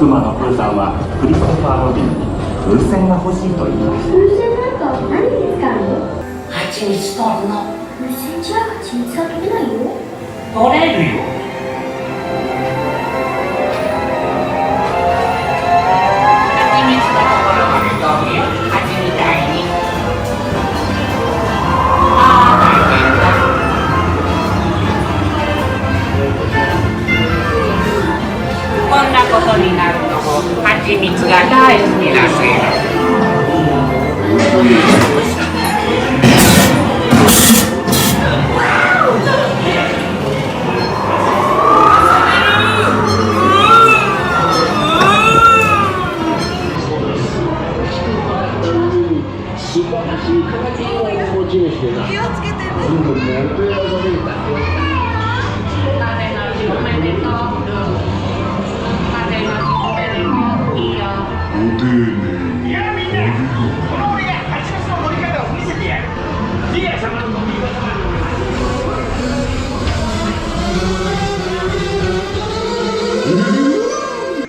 熊のプーさんはクリストファー・ロビンに風船が欲しいと言いました。風船なんか何に使うの？蜂蜜取るの。風船じゃ蜂蜜が取れないよ。取れるよ。蜂蜜のところまで飛ぶよ。蜂みたいに。ああ、大変だ。こんなことになるのも蜂蜜が大好きなせいだ。気をつけて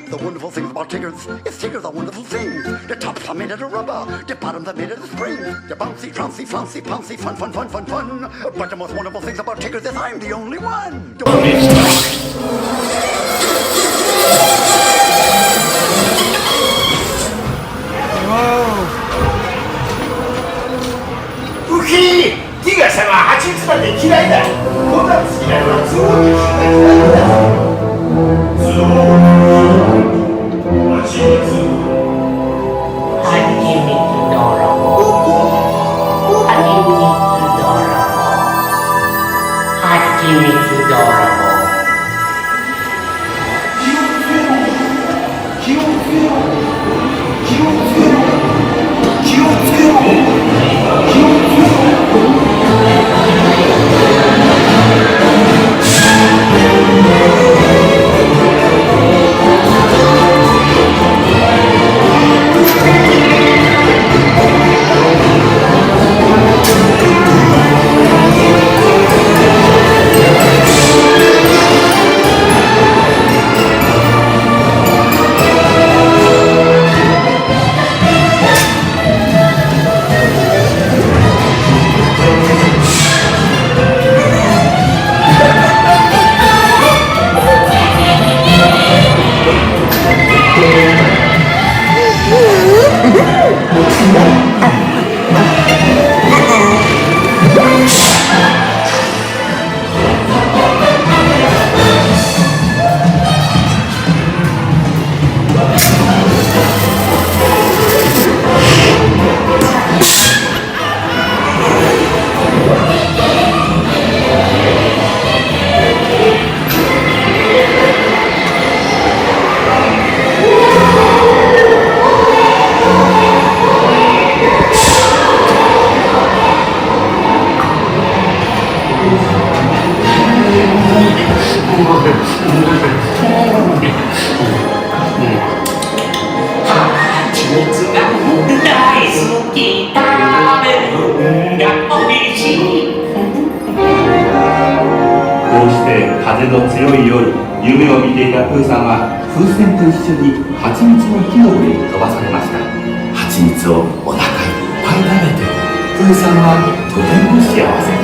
The wonderful things about Tiggers is Tiggers are wonderful things. The tops are made out of rubber, the bottoms are made out of springs. They're bouncy, trouncy, flouncy, pouncy, fun, fun, fun, fun, fun. But the most wonderful things about Tiggers is I'm the only one. Uki! ティガー様は蜂蜜なんて嫌いだ。こんなの好きなのは都合にしか嫌いだ。都合蜂蜜泥棒。蜂蜜泥棒。気をつけろ。気をつけろ。気をつけろ。気をつけろ。風の強い夜、夢を見ていたプーさんは風船と一緒に蜂蜜の木の上に飛ばされました。蜂蜜をお腹いっぱい食べて、プーさんはとても幸せ。